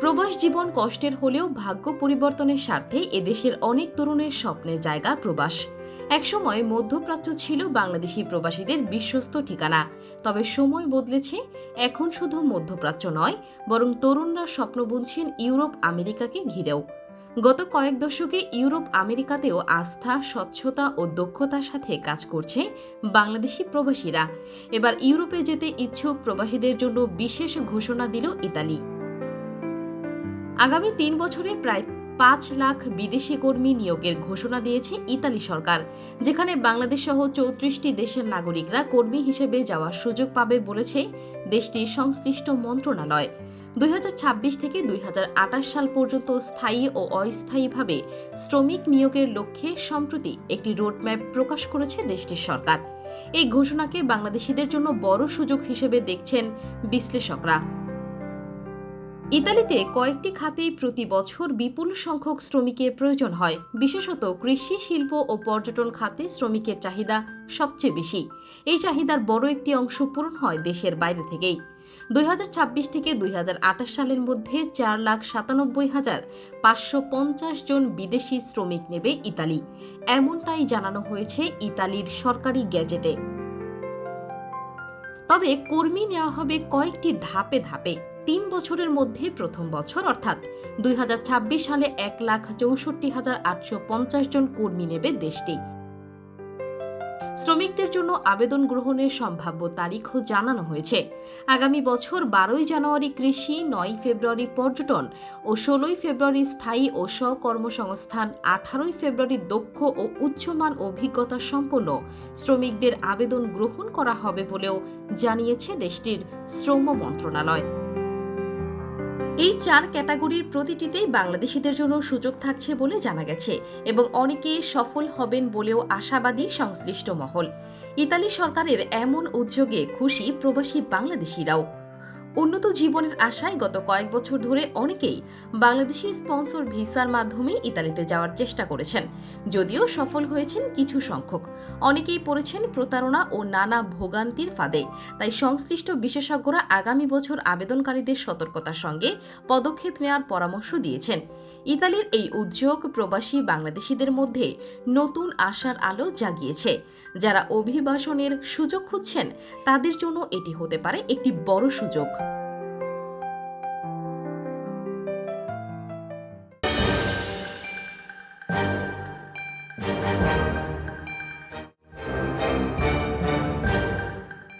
প্রবাস জীবন কষ্টের হলেও ভাগ্য পরিবর্তনের স্বার্থে এদেশের অনেক তরুণের স্বপ্নের জায়গা প্রবাস। একসময় মধ্যপ্রাচ্য ছিল বাংলাদেশি প্রবাসীদের বিশ্বস্ত ঠিকানা। তবে সময় বদলেছে। এখন শুধু মধ্যপ্রাচ্য নয়, বরং তরুণরা স্বপ্ন বুনছেন ইউরোপ আমেরিকাকে ঘিরেও। গত কয়েক দশকে ইউরোপ আমেরিকাতেও আস্থা, স্বচ্ছতা ও দক্ষতার সাথে কাজ করছে বাংলাদেশি প্রবাসীরা। এবার ইউরোপে যেতে ইচ্ছুক প্রবাসীদের জন্য বিশেষ ঘোষণা দিল ইতালি। আগামী ৩ বছরে প্রায় ৫ লাখ বিদেশি কর্মী নিয়োগের ঘোষণা দিয়েছে ইতালি সরকার, যেখানে বাংলাদেশ সহ ৩৪টি দেশের নাগরিকরা কর্মী হিসেবে যাওয়ার সুযোগ পাবে বলেছে দেশটির সংশ্লিষ্ট মন্ত্রণালয়। ২০২৬ থেকে ২০২৮ সাল পর্যন্ত স্থায়ী ও অস্থায়ীভাবে শ্রমিক নিয়োগের লক্ষ্যে সম্প্রতি একটি রোডম্যাপ প্রকাশ করেছে দেশটির সরকার। এই ঘোষণাকে বাংলাদেশিদের জন্য বড় সুযোগ হিসেবে দেখছেন বিশ্লেষকরা। ইতালিতে কয়েকটি খাতেই প্রতি বছর বিপুল সংখ্যক শ্রমিকের প্রয়োজন হয়। বিশেষত কৃষি, শিল্প ও পর্যটন খাতে শ্রমিকের চাহিদা সবচেয়ে বেশি। এই চাহিদার বড় একটি অংশ পূরণ হয় দেশের বাইরে থেকেই। ২০২৬ থেকে ২০২৮ সালের মধ্যে ৪,৯৭,৫৫০ জন বিদেশি শ্রমিক নেবে ইতালি, এমনটাই জানানো হয়েছে ইতালির সরকারি গ্যাজেটে। তবে কর্মী নেওয়া হবে কয়েকটি ধাপে ধাপে। ৩ বছরের মধ্যে প্রথম বছর অর্থাৎ ২০২৬ সালে ১,৬৪,৮৫০ জন কর্মী নেবে দেশটি। শ্রমিকদের জন্য আবেদন গ্রহণের সম্ভাব্য তারিখও জানানো হয়েছে। আগামী বছর ১২ই জানুয়ারি কৃষি, ৯ই ফেব্রুয়ারি পর্যটন ও ১৬ই ফেব্রুয়ারি স্থায়ী ও স্বকর্মসংস্থান, ১৮ই ফেব্রুয়ারি দক্ষ ও উচ্চমান অভিজ্ঞতা সম্পন্ন শ্রমিকদের আবেদন গ্রহণ করা হবে বলেও জানিয়েছে দেশটির শ্রম মন্ত্রণালয়। এই ৪ ক্যাটাগরির প্রতিটিতেই বাংলাদেশিদের জন্য সুযোগ থাকছে বলে জানা গেছে এবং অনেকে সফল হবেন বলেও আশাবাদী সংশ্লিষ্ট মহল। ইতালি সরকারের এমন উদ্যোগে খুশি প্রবাসী বাংলাদেশিরাও। উন্নত জীবনের আশায় গত কয়েক বছর ধরে অনেকেই বাংলাদেশি স্পন্সর ভিসার মাধ্যমে ইতালিতে যাওয়ার চেষ্টা করেছেন। যদিও সফল হয়েছেন কিছু সংখ্যক, অনেকেই পড়েছেন প্রতারণা ও নানা ভোগান্তির ফাঁদে। তাই সংশ্লিষ্ট বিশেষজ্ঞরা আগামী বছর আবেদনকারীদের সতর্কতার সঙ্গে পদক্ষেপ নেওয়ার পরামর্শ দিয়েছেন। ইতালির এই উদ্যোগ প্রবাসী বাংলাদেশিদের মধ্যে নতুন আশার আলো জাগিয়েছে। যারা অভিবাসনের সুযোগ খুঁজছেন তাদের জন্য এটি হতে পারে একটি বড় সুযোগ।